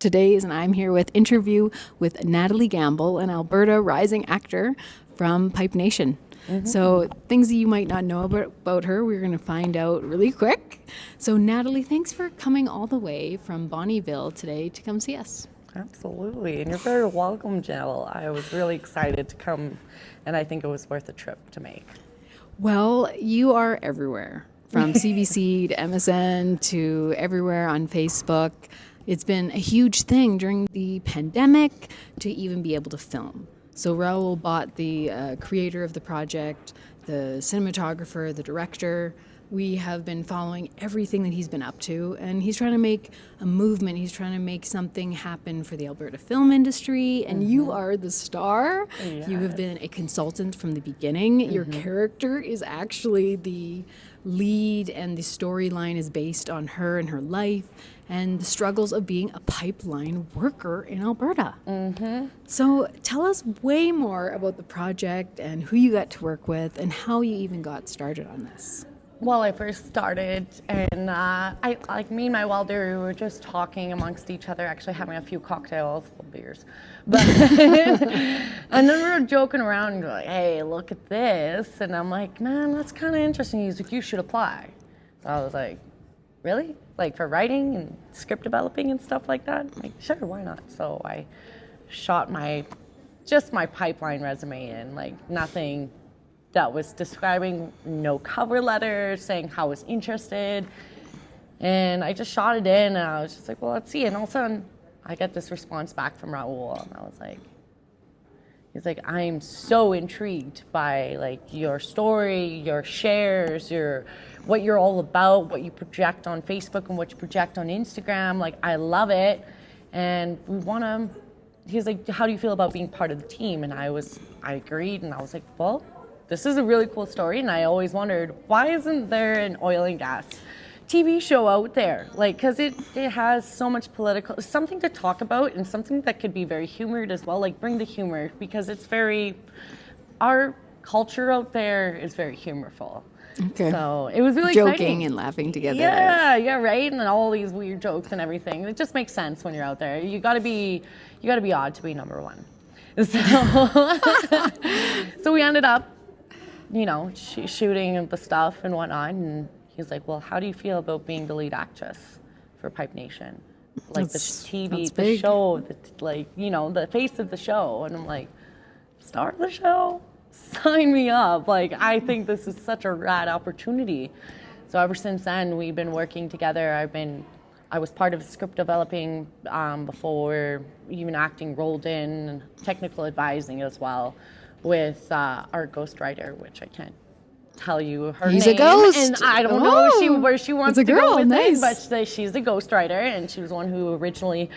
Today is, and I'm here with interview with Natallie Gamble, an Alberta rising actor from Pipe Nation. So things that you might not know about her, we're going to find out really quick. So Natallie, thanks for coming all the way from Bonnyville today to come see us. Absolutely, and you're very welcome, Jill. I was really excited to come, and I think it was worth a trip to make. Well, you are everywhere, from CBC to MSN to everywhere on Facebook. It's been a huge thing during the pandemic to even be able to film. So Raoul Bhatt, the creator of the project, the cinematographer, the director, we have been following everything that he's been up to, and he's trying to make a movement. He's trying to make something happen for the Alberta film industry, and you are the star. Yes. You have been a consultant from the beginning. Your character is actually the lead, and the storyline is based on her and her life and the struggles of being a pipeline worker in Alberta. So tell us way more about the project and who you got to work with and how you even got started on this. Well, I first started, and me and my welder, we were just talking amongst each other, actually having a few cocktails, beers, but and then we were joking around and like, "Hey, look at this," and I'm like, "Man, that's kind of interesting." He's like, "You should apply." So I was like, "Really? Like for writing and script developing and stuff like that?" I'm like, "Sure, why not?" So I shot my pipeline resume in, like nothing that was describing, no cover letter saying how I was interested. And I just shot it in, and I was just like, well, let's see. And all of a sudden, I get this response back from Raoul, and I was like, he's like, I'm so intrigued by like your story, your shares, what you're all about, what you project on Facebook and what you project on Instagram. Like, I love it. And he's like, how do you feel about being part of the team? And I agreed, and I was like, well, this is a really cool story, and I always wondered, why isn't there an oil and gas TV show out there? Like, because it has so much something to talk about, and something that could be very humored as well, like bring the humor, because our culture out there is very humorful. Okay. So it was really joking exciting. and laughing together. Yeah, right, and all these weird jokes and everything. It just makes sense when you're out there. You gotta be odd to be number one. So we ended up, shooting the stuff and whatnot, and he's like, well, how do you feel about being the lead actress for Pipe Nation? Like the TV, the show, the face of the show. And I'm like, star of the show? Sign me up. Like, I think this is such a rad opportunity. So ever since then, we've been working together. I was part of script developing before even acting rolled in, and technical advising as well, with our ghostwriter, which I can't tell you her He's name. a ghost. And I don't know where she wants to go with nice. it, but she's a ghostwriter, and she was the one who originally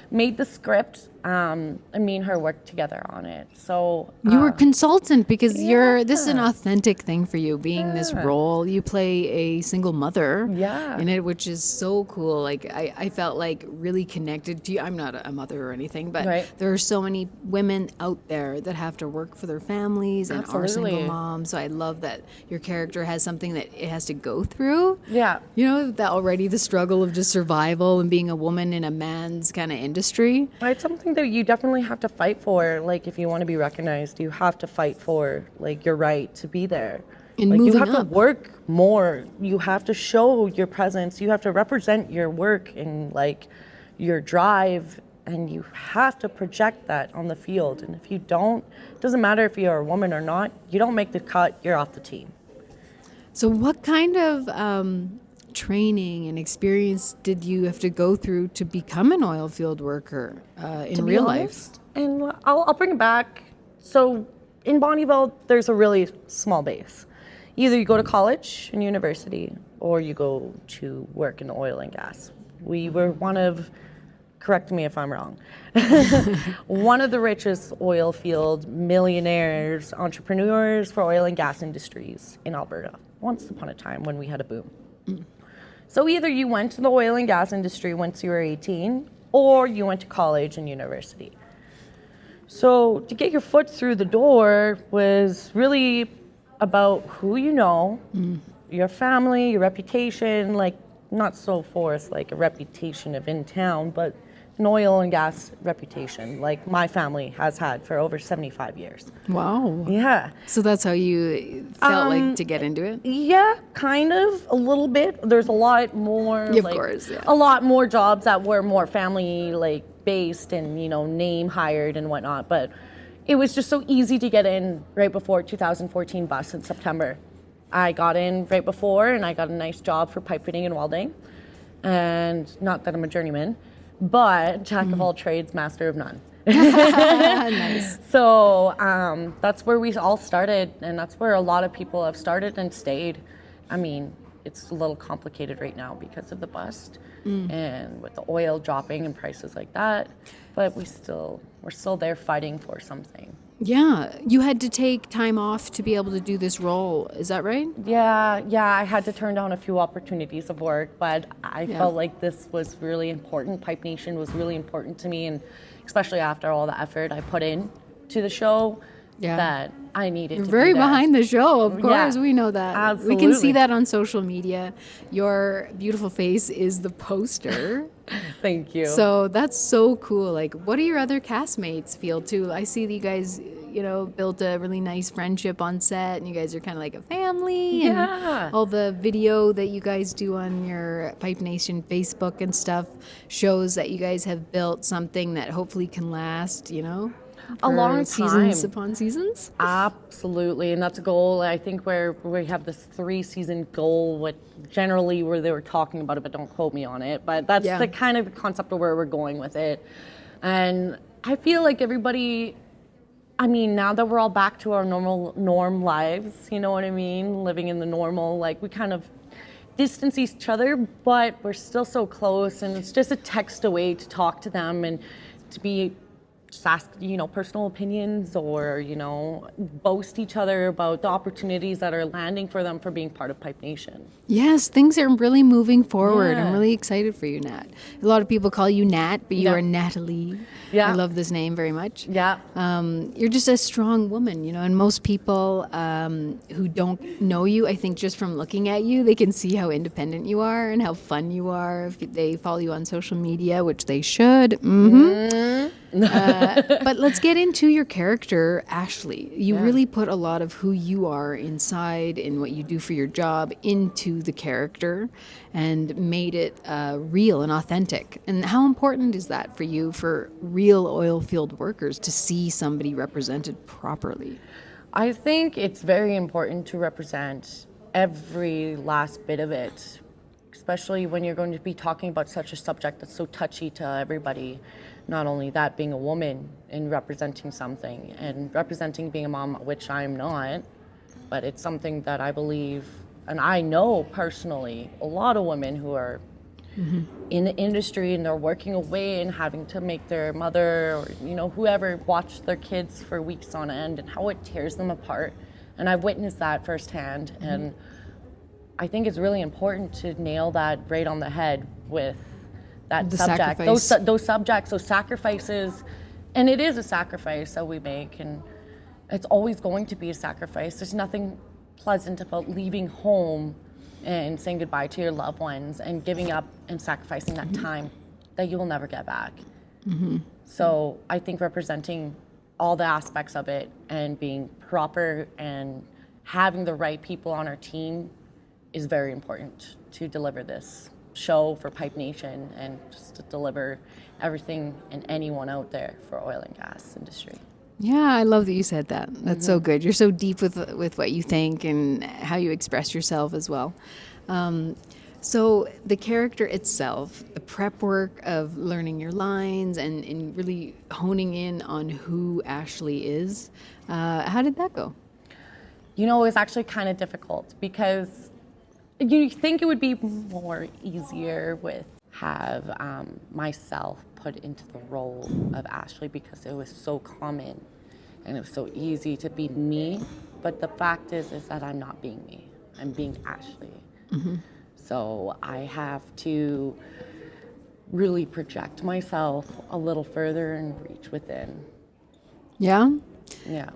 made the script. And me and her worked together on it. So you were consultant because this is an authentic thing for you, being this role. You play a single mother in it, which is so cool. Like I felt like really connected to you. I'm not a mother or anything, but there are so many women out there that have to work for their families and are single moms. So I love that your character has something that it has to go through. Yeah. That already the struggle of just survival and being a woman in a man's kind of industry. It's something that you definitely have to fight for. Like, if you want to be recognized, you have to fight for like your right to be there. And like, you moving have up. to work more. You have to show your presence. You have to represent your work and like your drive, and you have to project that on the field. And if you don't, it doesn't matter if you're a woman or not, you don't make the cut, you're off the team. So what kind of training and experience did you have to go through to become an oil field worker in real life? And I'll bring it back. So in Bonnyville, there's a really small base. Either you go to college and university, or you go to work in oil and gas. We were correct me if I'm wrong, one of the richest oil field millionaires, entrepreneurs for oil and gas industries in Alberta, once upon a time when we had a boom. So either you went to the oil and gas industry once you were 18, or you went to college and university. So to get your foot through the door was really about who you know, your family, your reputation, like not so forth like a reputation of in town, but an oil and gas reputation, like my family has had for over 75 years. Wow. Yeah. So that's how you felt like to get into it? Yeah, kind of, a little bit. There's a lot more, Of course, yeah. a lot more jobs that were more family, based and, name hired and whatnot. But it was just so easy to get in right before 2014 bust in September. I got in right before, and I got a nice job for pipe fitting and welding. And not that I'm a journeyman, but jack of all trades, master of none. Nice. So that's where we all started, and that's where a lot of people have started and stayed. I mean, it's a little complicated right now because of the bust and with the oil dropping and prices like that, but we're still there fighting for something. Yeah, you had to take time off to be able to do this role. Is that right? Yeah, I had to turn down a few opportunities of work, but I felt like this was really important. Pipe Nation was really important to me, and especially after all the effort I put in to the show, that I needed You're to very be there. behind the show, of course. Yeah, We know that. absolutely. We can see that on social media. Your beautiful face is the poster. Thank you. So that's so cool. Like, what do your other castmates feel too? I see that you guys, built a really nice friendship on set, and you guys are kind of like a family. Yeah. And all the video that you guys do on your Pipe Nation Facebook and stuff shows that you guys have built something that hopefully can last, A long seasons time. upon seasons. Absolutely, and that's a goal. I think where we have this 3-season goal, what generally where they were talking about it, but don't quote me on it. But that's the kind of the concept of where we're going with it. And I feel like everybody, now that we're all back to our norm lives, you know what I mean? Living in the normal, we kind of distance each other, but we're still so close, and it's just a text away to talk to them and to be just ask, personal opinions or, boast each other about the opportunities that are landing for them for being part of Pipe Nation. Yes, things are really moving forward. Yeah. I'm really excited for you, Nat. A lot of people call you Nat, but you are Natallie. Yeah. I love this name very much. Yeah. You're just a strong woman, and most people who don't know you, I think just from looking at you, they can see how independent you are and how fun you are if they follow you on social media, which they should. But let's get into your character, Ashley. You really put a lot of who you are inside and what you do for your job into the character and made it real and authentic. And how important is that for you, for real oil field workers, to see somebody represented properly? I think it's very important to represent every last bit of it, especially when you're going to be talking about such a subject that's so touchy to everybody. Not only that, being a woman and representing something and representing being a mom, which I'm not, but it's something that I believe, and I know personally, a lot of women who are in the industry and they're working away and having to make their mother or, whoever watch their kids for weeks on end and how it tears them apart. And I've witnessed that firsthand. And I think it's really important to nail that right on the head with that The subject, sacrifice. those subjects, those sacrifices, and it is a sacrifice that we make, and it's always going to be a sacrifice. There's nothing pleasant about leaving home and saying goodbye to your loved ones and giving up and sacrificing that time that you will never get back. So I think representing all the aspects of it and being proper and having the right people on our team is very important to deliver this show for Pipe Nation and just to deliver everything and anyone out there for oil and gas industry. Yeah, I love that you said that. That's so good. You're so deep with what you think and how you express yourself as well. So the character itself, the prep work of learning your lines and really honing in on who Ashley is, how did that go? It was actually kind of difficult because you think it would be more easier with have myself put into the role of Ashley because it was so common and it was so easy to be me. But the fact is that I'm not being me. I'm being Ashley. So I have to really project myself a little further and reach within. Yeah? Yeah.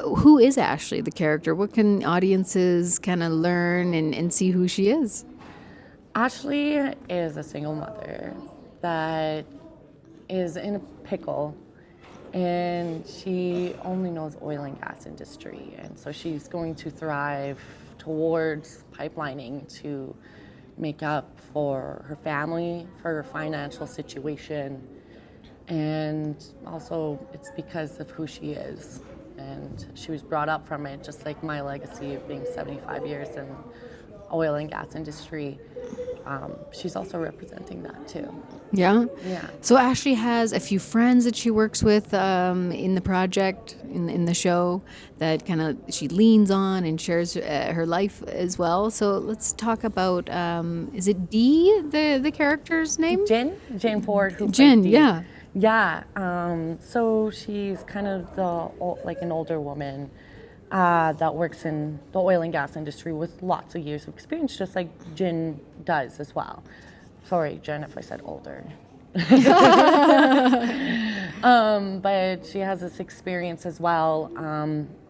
Who is Ashley, the character? What can audiences kind of learn and see who she is? Ashley is a single mother that is in a pickle, and she only knows oil and gas industry, and so she's going to thrive towards pipelining to make up for her family, for her financial situation, and also it's because of who she is. And she was brought up from it, just like my legacy of being 75 years in oil and gas industry. She's also representing that too. Yeah? Yeah. So Ashley has a few friends that she works with in the project, in the show, that kind of she leans on and shares her life as well. So let's talk about, is it Dee, the character's name? Jen Ford, who Jen, plays Dee. yeah. Yeah, so she's kind of like an older woman that works in the oil and gas industry with lots of years of experience, just like Jen does as well. Sorry, Jen, if I said older. But she has this experience as well,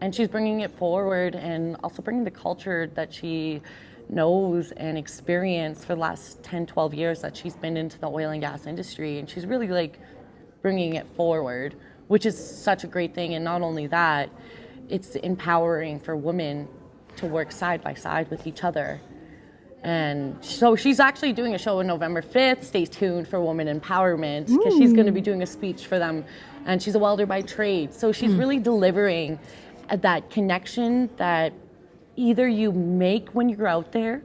and she's bringing it forward and also bringing the culture that she knows and experienced for the last 10, 12 years that she's been into the oil and gas industry, and she's really like bringing it forward, which is such a great thing. And not only that, it's empowering for women to work side by side with each other. And so she's actually doing a show on November 5th. Stay tuned for women empowerment, because she's going to be doing a speech for them. And she's a welder by trade. So she's really delivering that connection that either you make when you're out there,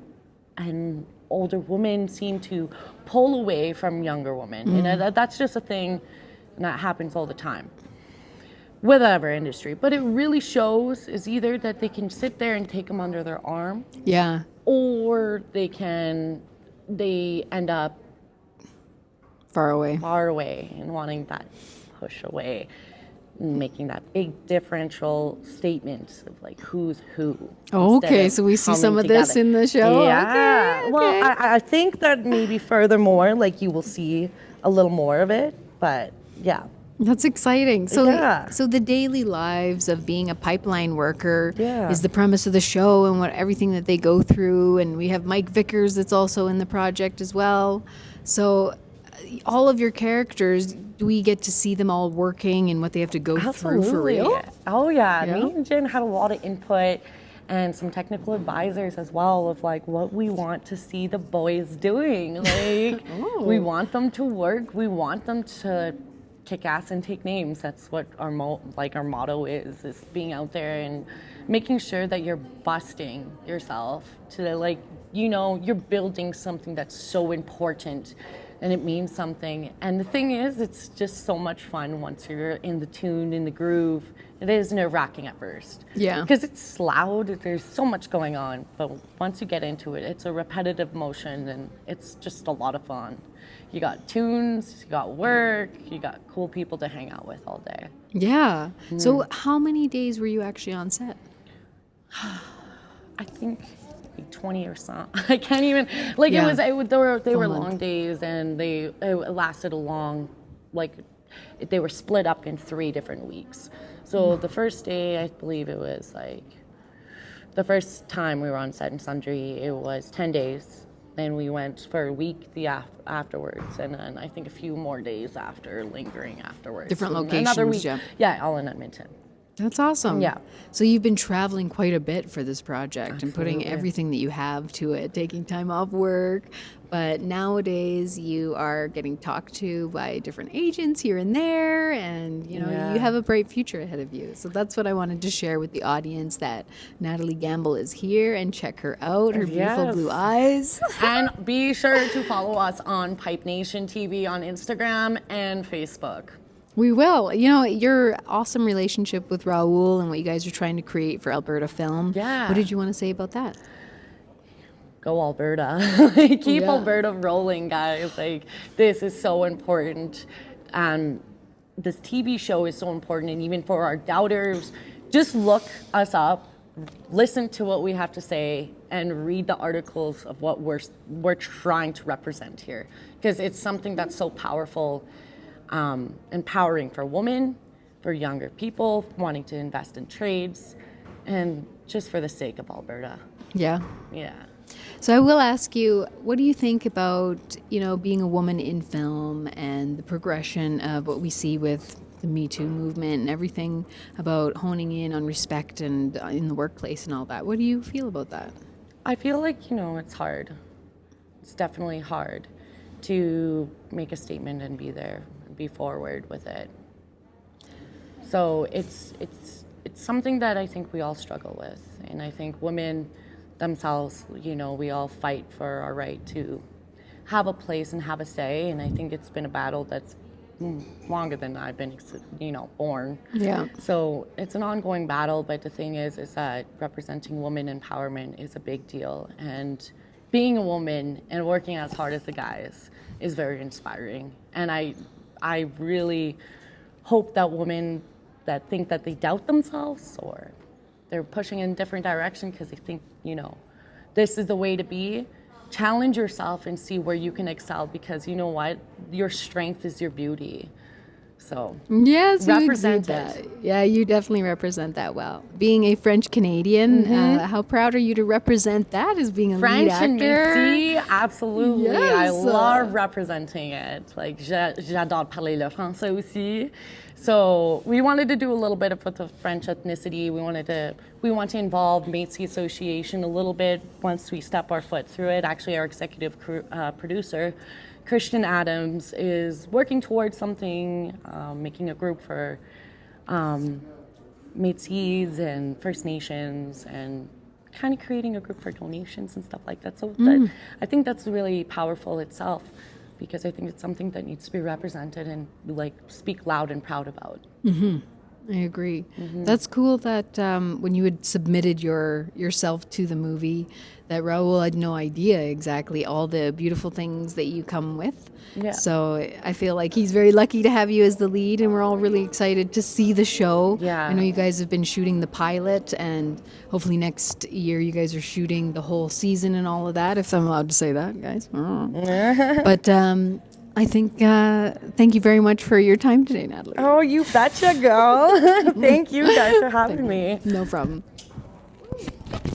and older women seem to pull away from younger women. And that's just a thing that happens all the time, whatever industry. But it really shows is either that they can sit there and take them under their arm, Yeah. or they end up Far away. and wanting that push away, and making that big differential statement of like who's who. Oh, instead okay, of so we see coming some of this together. in the show. Yeah. Okay, Well, okay. I think that maybe furthermore, like you will see a little more of it, but yeah. That's exciting. So, Yeah. so the daily lives of being a pipeline worker Yeah. is the premise of the show, and what everything that they go through. And we have Mike Vickers that's also in the project as well. So, all of your characters, do we get to see them all working and what they have to go through for real? Oh yeah. Yeah? Me and Jen had a lot of input and some technical advisors as well of like what we want to see the boys doing. Like we want them to work. We want them to kick ass and take names. That's what our motto is being out there and making sure that you're busting yourself to like, you're building something that's so important and it means something. And the thing is, it's just so much fun once you're in the tune, in the groove. It is nerve-wracking at first. Yeah. Because it's loud, there's so much going on. But once you get into it, it's a repetitive motion and it's just a lot of fun. You got tunes, you got work, you got cool people to hang out with all day. Yeah. So, how many days were you actually on set? I think like 20 or something. I can't even, like Yeah. they were month. long days and it lasted a long, like they were split up in 3 different weeks. So the first day, I believe it was like, the first time we were on set in Sundre, it was 10 days. Then we went for a week afterwards, and then I think a few more days after, lingering afterwards. Different And locations, Another week, yeah. all in Edmonton. That's awesome. Yeah. So you've been traveling quite a bit for this project and putting Absolutely. everything that you have to it, taking time off work. But nowadays you are getting talked to by different agents here and there, and Yeah. you have a bright future ahead of you. So that's what I wanted to share with the audience, that Natallie Gamble is here, and check her out, her beautiful Yes. blue eyes. And be sure to follow us on Pipe Nation TV on Instagram and Facebook. We will. Your awesome relationship with Raoul and what you guys are trying to create for Alberta Film. Yeah. What did you want to say about that? Go Alberta. Keep Yeah. Alberta rolling, guys. Like, this is so important. This TV show is so important, and even for our doubters, just look us up, listen to what we have to say, and read the articles of what we're trying to represent here, because it's something that's so powerful, empowering for women, for younger people wanting to invest in trades, and just for the sake of Alberta. Yeah. Yeah. So I will ask you, what do you think about, being a woman in film and the progression of what we see with the Me Too movement and everything about honing in on respect and in the workplace and all that? What do you feel about that? I feel like, it's hard. It's definitely hard to make a statement and be there, be forward with it. So it's something that I think we all struggle with. And I think women themselves, we all fight for our right to have a place and have a say. And I think it's been a battle that's longer than I've been, born. Yeah. So it's an ongoing battle, but the thing is that representing women empowerment is a big deal. And being a woman and working as hard as the guys is very inspiring. And I really hope that women that think that they doubt themselves or they're pushing in a different direction because they think, this is the way to be, challenge yourself and see where you can excel, because you know what? Your strength is your beauty. So yes, represent you it. That. Yeah, you definitely represent that well. Being a French Canadian, how proud are you to represent that as being a French lead actor? and Métis, absolutely. Yes. I love representing it. Like, j'adore parler le français aussi. So we wanted to do a little bit of the French ethnicity. We want to involve Métis Association a little bit once we step our foot through it. Actually, our executive producer, Christian Adams, is working towards something, making a group for Métis and First Nations, and kind of creating a group for donations and stuff like that. So I think that's really powerful itself, because I think it's something that needs to be represented and speak loud and proud about. I agree. That's cool that when you had submitted yourself to the movie, that Raoul had no idea exactly all the beautiful things that you come with. Yeah. So I feel like he's very lucky to have you as the lead, and we're all really excited to see the show. Yeah. I know you guys have been shooting the pilot, and hopefully next year you guys are shooting the whole season and all of that, if I'm allowed to say that, guys. But I think, thank you very much for your time today, Natallie. Oh, you betcha, girl. Thank you guys for having me. No problem.